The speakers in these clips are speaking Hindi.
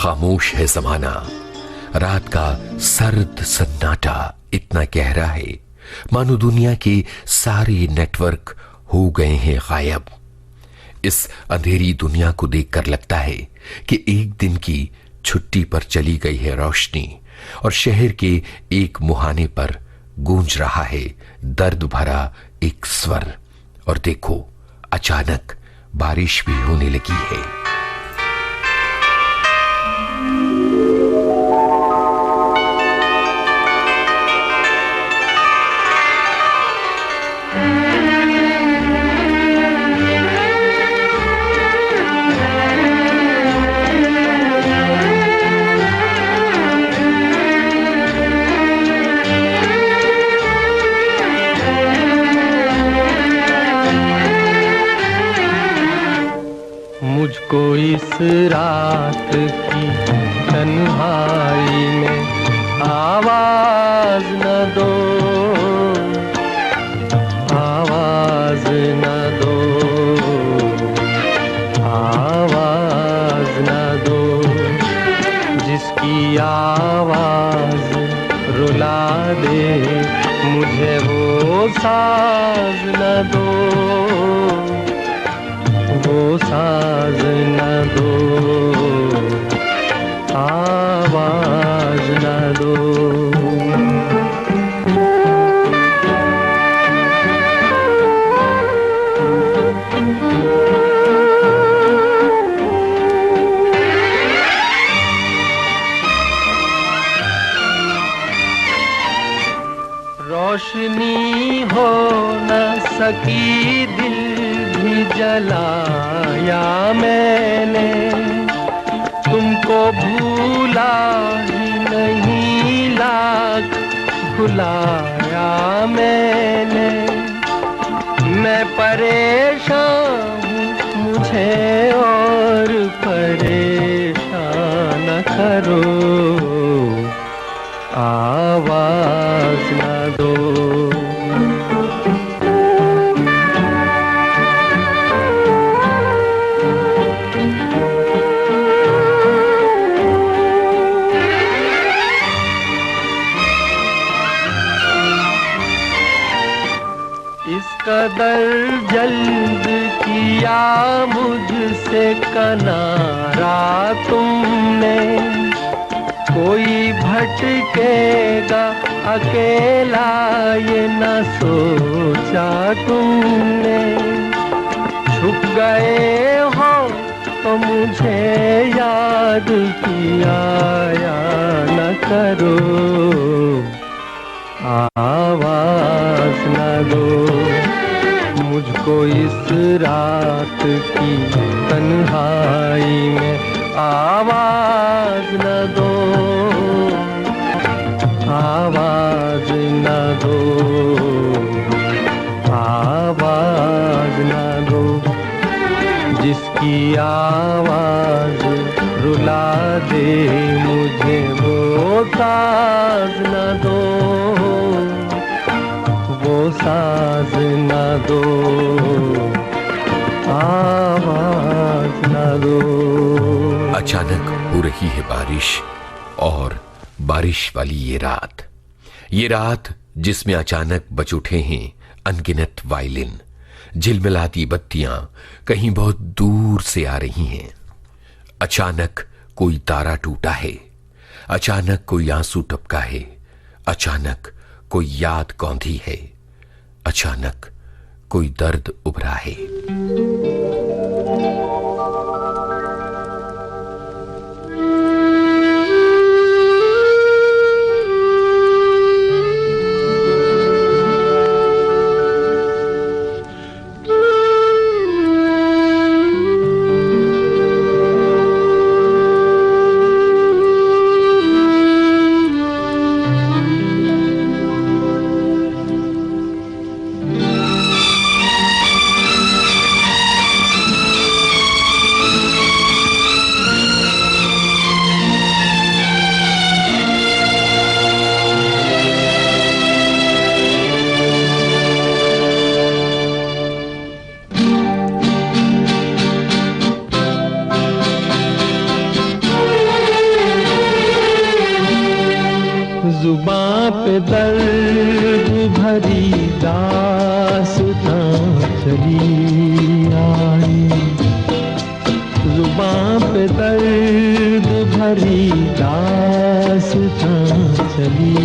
खामोश है जमाना, रात का सर्द सन्नाटा इतना गहरा है मानो दुनिया के सारे नेटवर्क हो गए हैं गायब। इस अंधेरी दुनिया को देखकर लगता है कि एक दिन की छुट्टी पर चली गई है रोशनी, और शहर के एक मुहाने पर गूंज रहा है दर्द भरा एक स्वर। और देखो, अचानक बारिश भी होने लगी है। मुझको इस रात की तन्हाई में आवाज न दो, आवाज न दो, आवाज न दो, जिसकी आवाज रुला दे मुझे वो साज न दो, वो साज न दो, आवाज न दो। रोशनी हो न सकी, दिल भी जलाया मैंने, तुमको भूला ही नहीं, लाख भुलाया मैंने। मैं परेशान हूँ, मुझे और परेशान न करो, आवाज न दो। इस कदर जल्द किया मुझसे किनारा तुमने, कोई भटकेगा अकेला ये न सोचा तुमने। छुप गए हो तो मुझे याद किया या न करो, आवाज न दो। मुझको इस रात की तन्हाई में आवाज न दो, आवाज न दो, आवाज न दो, जिसकी आवाज रुला दे मुझे वो साज न दो, वो साज न दो, आवाज न दो। अचानक हो रही है बारिश, और बारिश वाली ये रात जिसमें अचानक बज उठे हैं अनगिनत वायलिन, झिलमिलाती बत्तियां कहीं बहुत दूर से आ रही हैं। अचानक कोई तारा टूटा है, अचानक कोई आंसू टपका है, अचानक कोई याद कौंधी है, अचानक कोई दर्द उभरा है। जुबां पे दर्द भरी दास्तां चली आई, जुबां पे दर्द भरी दास्तां चली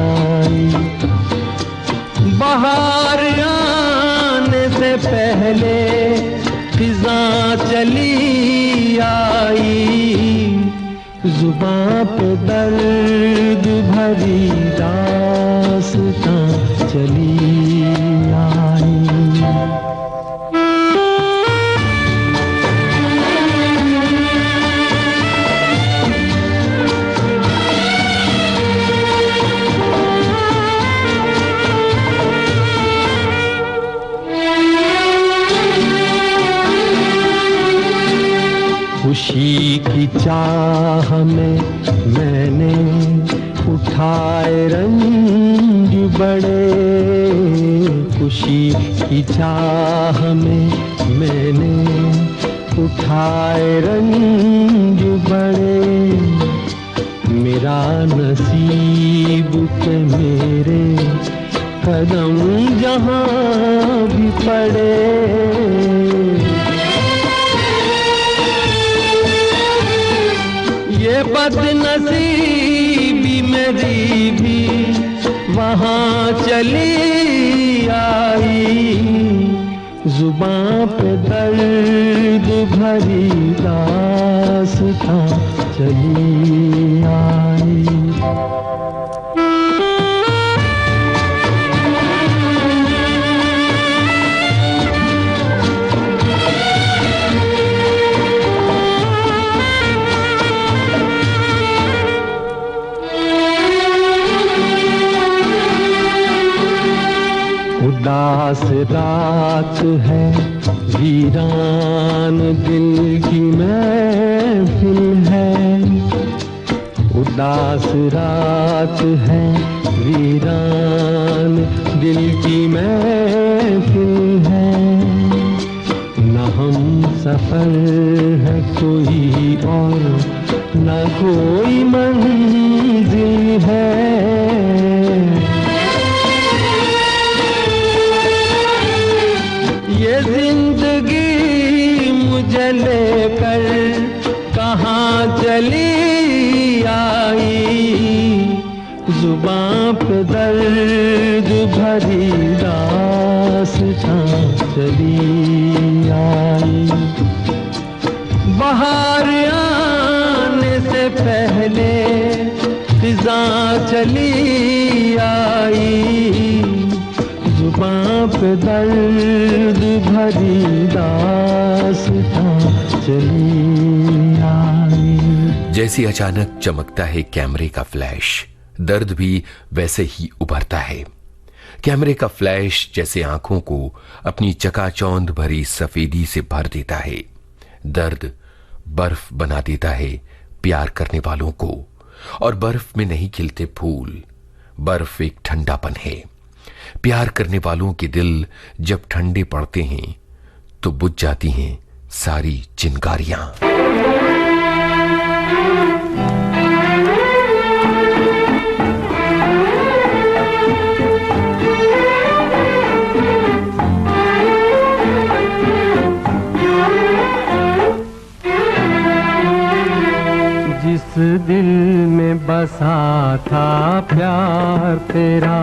आई। बाहर आने से पहले खिज़ां चली आई, जुबां पे दर्द भरी दास्तां चली आई। खुशी की चाह में मैंने उठाए रंग बड़े, खुशी की चाह में मैंने उठाए रंग बड़े। मेरा नसीब के मेरे कदम जहाँ भी पड़े, ये बदनसीबी मेरी भी वहाँ चली आई, जुबां पे दर्द भरी दास्तां चली आई। उदास रात है, वीरान दिल की महफिल है, उदास रात है, वीरान दिल की महफिल है। न हम सफर है कोई और न कोई मंजिल है, ये जिंदगी मुझे लेकर कहाँ चली आई, जुबां पे दर्द भरी दास्तां चली आई। बाहर आने से पहले खिज़ां चली आई, जुबां पे दर्द भरी दास्तां चली आई। जैसी अचानक चमकता है कैमरे का फ्लैश, दर्द भी वैसे ही उभरता है। कैमरे का फ्लैश जैसे आंखों को अपनी चकाचौंध भरी सफेदी से भर देता है। दर्द बर्फ बना देता है प्यार करने वालों को, और बर्फ में नहीं खिलते फूल, बर्फ एक ठंडापन है। प्यार करने वालों के दिल जब ठंडे पड़ते हैं तो बुझ जाती हैं सारी चिंगारियां। जिस दिल में बसा था प्यार तेरा,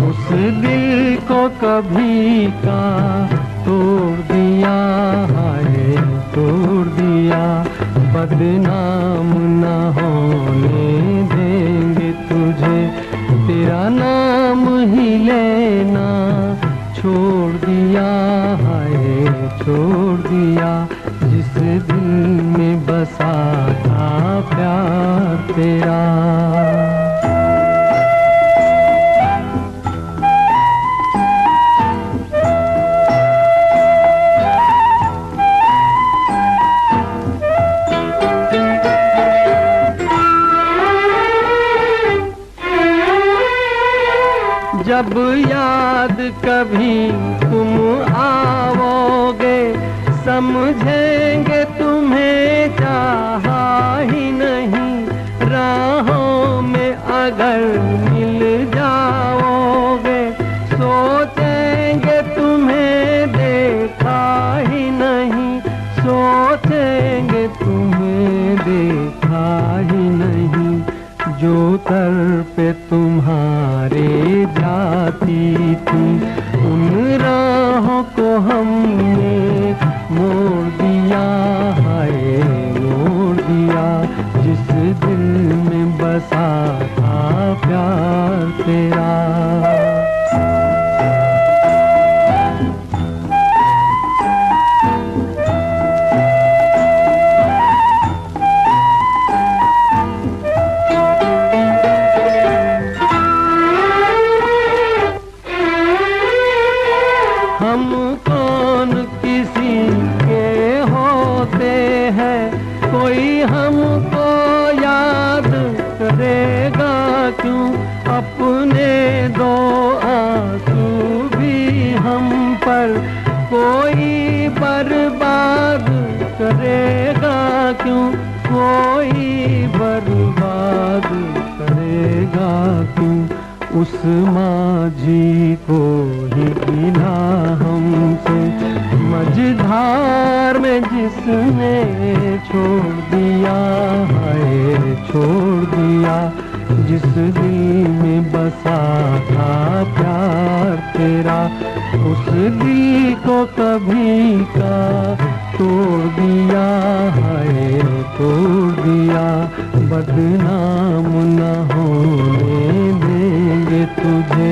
उस दिल को कभी का तोड़ दिया है, तोड़ दिया। बदनाम न होने देंगे तुझे, तेरा नाम ही लेना छोड़ दिया है, छोड़ दिया। जिस दिल में बसा था प्यार तेरा। जब याद कभी तुम आओगे, समझेंगे तुम्हें चाहा ही नहीं। राहों में अगर तुम्हें देखा ही नहीं, जो तर पे तुम्हारे जाती थी, उन राहों को हमने मोड़ दिया, हाय मोड़ दिया। जिस दिल में बसा था प्यार तेरा। हम कौन किसी के होते हैं, कोई हमको याद करेगा क्यों, अपने दो आंसू भी हम पर कोई बर्बाद करेगा क्यों, कोई बर्बाद करेगा क्यों। उस माझी को ही गिला हमसे, मझधार में जिसने छोड़ दिया, हाय छोड़ दिया। जिस दिल में बसा था प्यार तेरा, उस दिल को कभी का तोड़ दिया, हाय तोड़ दिया। बदनाम न होने देंगे तुझे,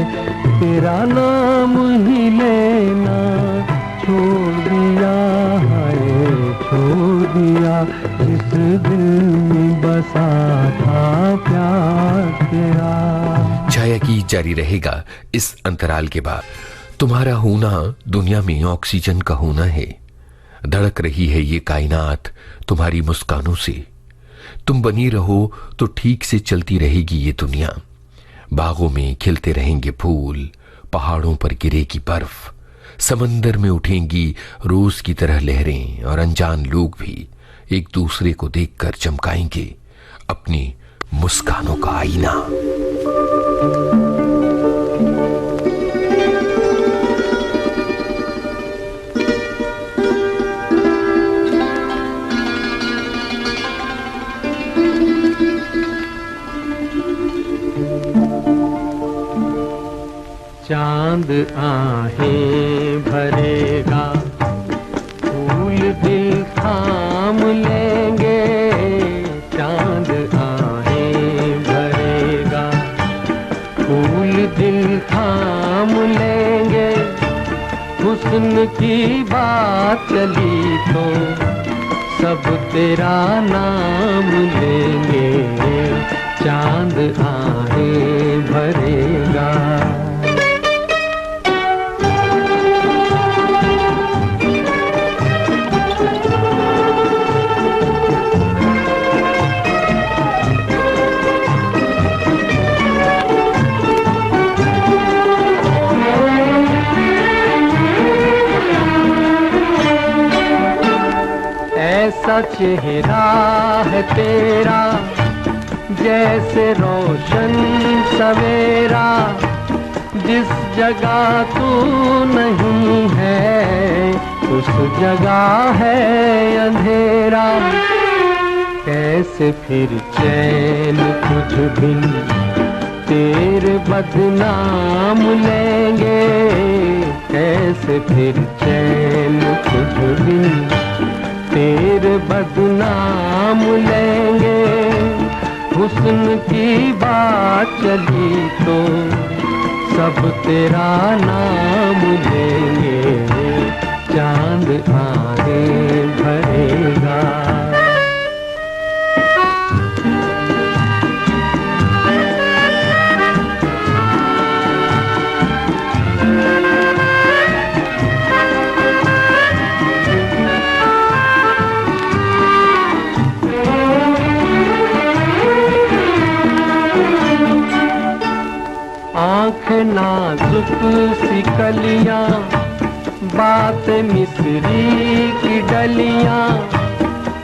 तेरा नाम ही लेना छोड़ दिया, हाय छोड़ दिया। जिस दिल में बसा था प्यार तेरा। छाया की जारी रहेगा इस अंतराल के बाद। तुम्हारा होना दुनिया में ऑक्सीजन का होना है। धड़क रही है ये कायनात तुम्हारी मुस्कानों से। तुम बनी रहो तो ठीक से चलती रहेगी ये दुनिया। बागों में खिलते रहेंगे फूल, पहाड़ों पर गिरेगी बर्फ, समंदर में उठेंगी रोज की तरह लहरें, और अनजान लोग भी एक दूसरे को देखकर चमकाएंगे अपनी मुस्कानों का आईना। चांद आहें भरेगा, फूल दिल थाम लेंगे। चांद आहें भरेगा, फूल दिल थाम लेंगे। हुस्न की बात चली तो सब तेरा नाम लेंगे। चांद आहें भरेगा। ऐसा चेहरा है तेरा जैसे रोशन सवेरा, जिस जगह तू नहीं है उस जगह है अंधेरा। कैसे फिर चैन कुछ बिन तेरे बदनाम लेंगे। कैसे फिर चैन कुछ बिन तेरे बदनाम लेंगे। हुस्न की बात चली तो सब तेरा नाम लेंगे। चांद आहें भरेगा। आँखें नाजुक सी कलियां, बात मिस्री की डलियां,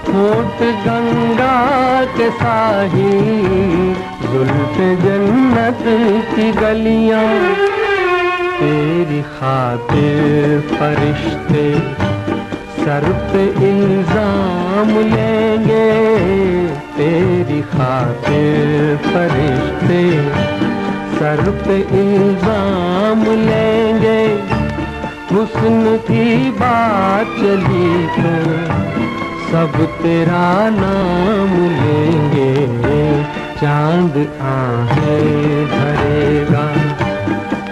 होठ गंगा के साहिल, जुल्फ जन्नत की गलियां। तेरी खातिर फरिश्ते सर पे इल्जाम लेंगे तेरी खातिर फरिश्ते, सर पे इल्जाम लेंगे। हुस्न की बात चली तो सब तेरा नाम लेंगे। चांद आहें भरेगा,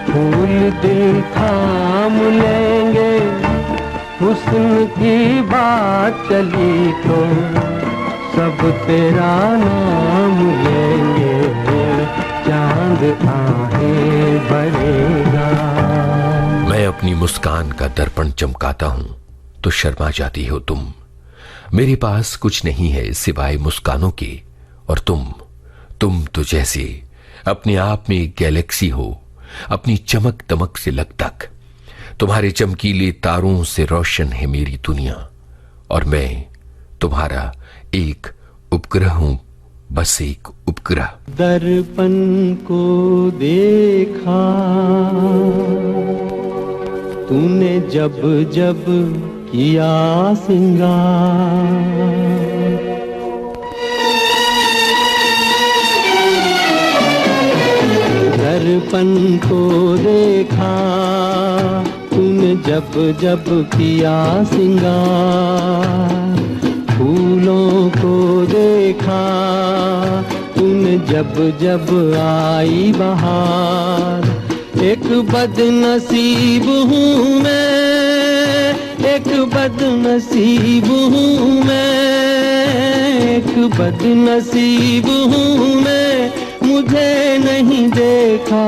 फूल दिल थाम लेंगे। हुस्न की बात चली तो सब तेरा नाम लेंगे। चांद आहें भरेगा। मैं अपनी मुस्कान का दर्पण चमकाता हूं तो शर्मा जाती हो तुम। मेरे पास कुछ नहीं है सिवाय मुस्कानों के, और तुम तो जैसे अपने आप में एक गैलेक्सी हो, अपनी चमक दमक से लगतक। तुम्हारे चमकीले तारों से रोशन है मेरी दुनिया, और मैं तुम्हारा एक उपग्रह हूं, बस एक उपग्रह। दर्पण को देखा तूने जब जब किया सिंगार, दर्पण को देखा तूने जब जब किया सिंगार। फूलों को देखा तूने जब जब आई बहार। एक बदनसीब हूँ मैं, एक बदनसीब हूँ मैं, एक बदनसीब हूँ मैं। मुझे नहीं देखा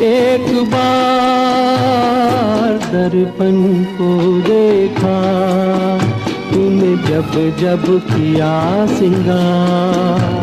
एक बार, दर्पण को देखा तूने जब जब किया सिंगार।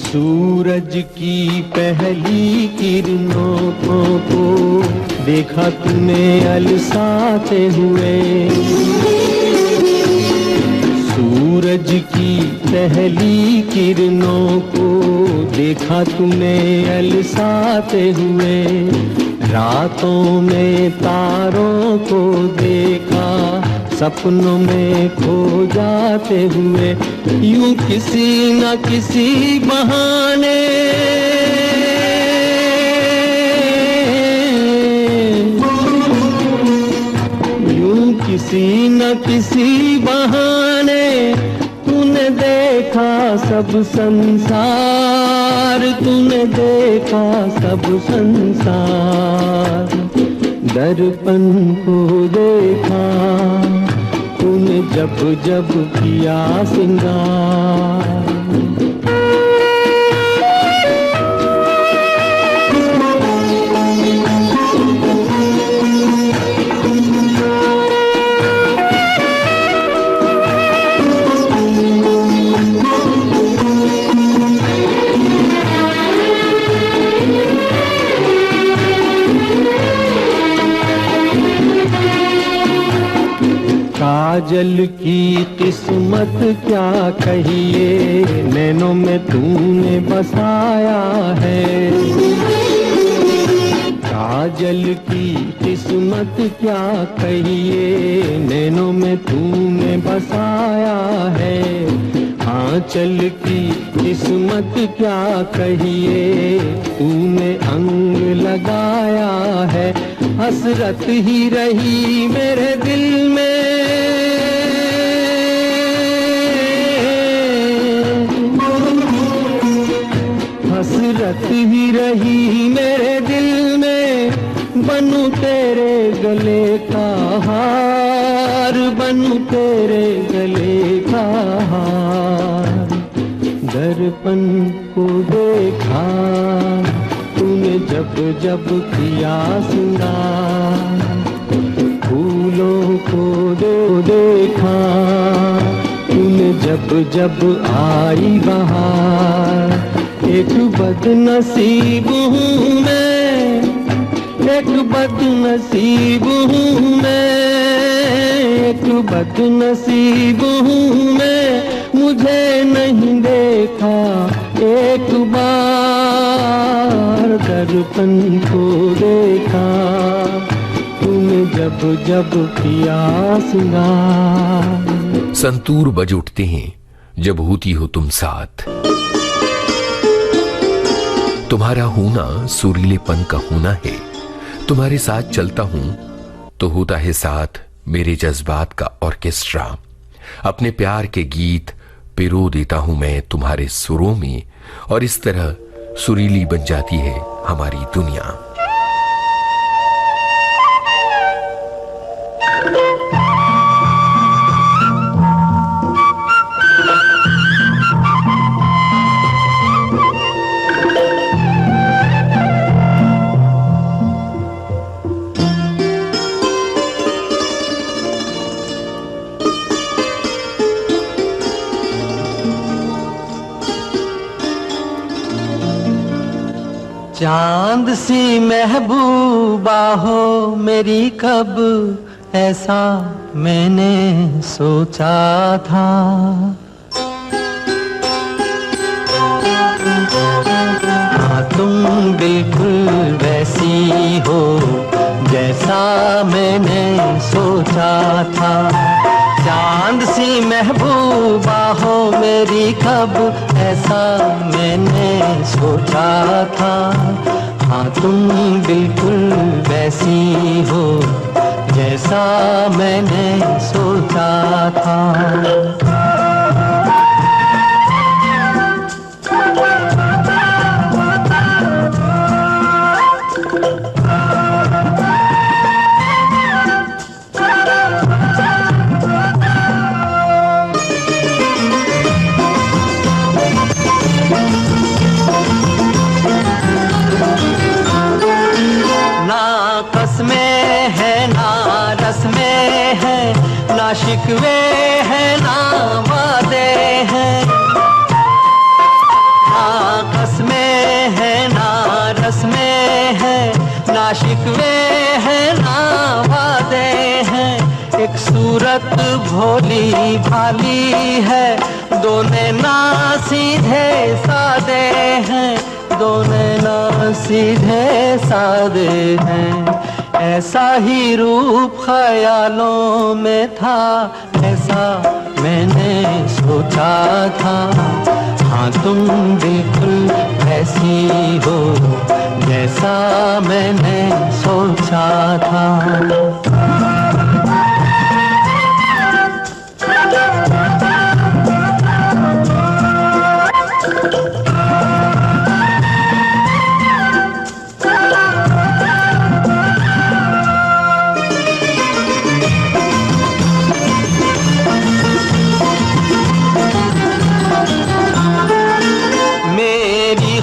सूरज की पहली किरणों को देखा तूने अलसाते हुए। सूरज की पहली किरणों को देखा तूने अलसाते हुए। रातों में तारों को देखा सपनों में खो जाते हुए। यूं किसी न किसी बहाने यूं किसी न किसी बहाने तूने देखा सब संसार, तूने देखा सब संसार। दर्पण को देखा तूने जब जब किया सिंगार। काजल की किस्मत क्या कहिए, नैनों में तूने बसाया है। काजल की किस्मत क्या कहिए, नैनों में तूने बसाया है। आंचल की किस्मत क्या कहिए, तूने अंग लगाया है। हसरत ही रही मेरे दिल में, हसरत ही रही मेरे दिल में। बनूं तेरे गले का हार, बनूं तेरे गले का हार। दर्पण को देखा तूने जब जब किया सिंगार। फूलों को देखा तूने जब जब आई बहार। एक बदनसीब हूँ मैं, एक बदनसीब हूँ मैं, एक बदनसीब हूँ मैं, मुझे नहीं देखा एक बार दर्पण को देखा, तूने जब जब किया सिंगार। संतूर बज उठते हैं जब होती हो तुम साथ, तुम्हारा होना सुरीलेपन का होना है। तुम्हारे साथ चलता हूं तो होता है साथ मेरे जज्बात का ऑर्केस्ट्रा। अपने प्यार के गीत पिरो देता हूं मैं तुम्हारे सुरों में, और इस तरह सुरीली बन जाती है हमारी दुनिया। चांद सी महबूबा हो मेरी, कब ऐसा मैंने सोचा था। हाँ तुम बिल्कुल वैसी हो जैसा मैंने सोचा था। चांद सी महबूबा हो मेरी, कब ऐसा मैंने सोचा था। हाँ तुम बिल्कुल वैसी हो जैसा मैंने सोचा था। ना शिकवे हैं ना वादे हैं, ना कसमें हैं ना रस्में हैं, ना शिकवे हैं ना वादे हैं। एक सूरत भोली भाली है, दोनों ना सीधे सादे हैं, दोनों ना सीधे सादे हैं। ऐसा ही रूप ख्यालों में था, ऐसा मैंने सोचा था। हाँ तुम बिल्कुल ऐसी हो जैसा मैंने सोचा था।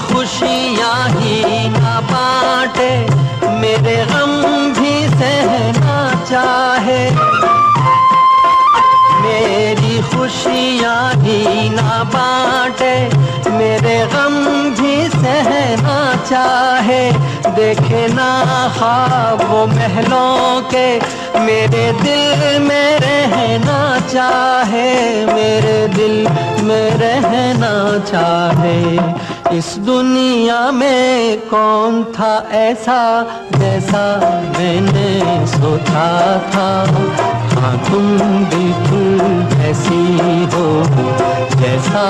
खुशियाँ ही ना बांटे, मेरे गम भी सहना चाहे। मेरी खुशियाँ ही ना बांटे, मेरे गम भी सहना चाहे। देखे ना ख्वाब वो महलों के, मेरे दिल में रहना चाहे, मेरे दिल में रहना चाहे। इस दुनिया में कौन था ऐसा जैसा मैंने सोचा था। हाँ तुम बिल्कुल ऐसी हो जैसा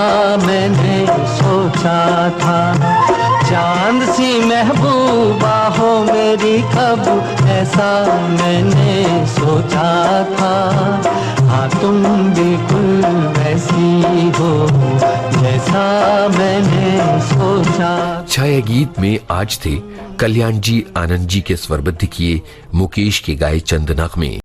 मैंने सोचा था। चांद सी महबूबा हो मेरी, कब ऐसा मैंने सोचा था। हाँ तुम बिल्कुल वैसी हो जैसा मैंने सोचा। छाया गीत में आज थे कल्याण जी आनंद जी के स्वरबद्ध किए मुकेश के गाए चंद नगमे।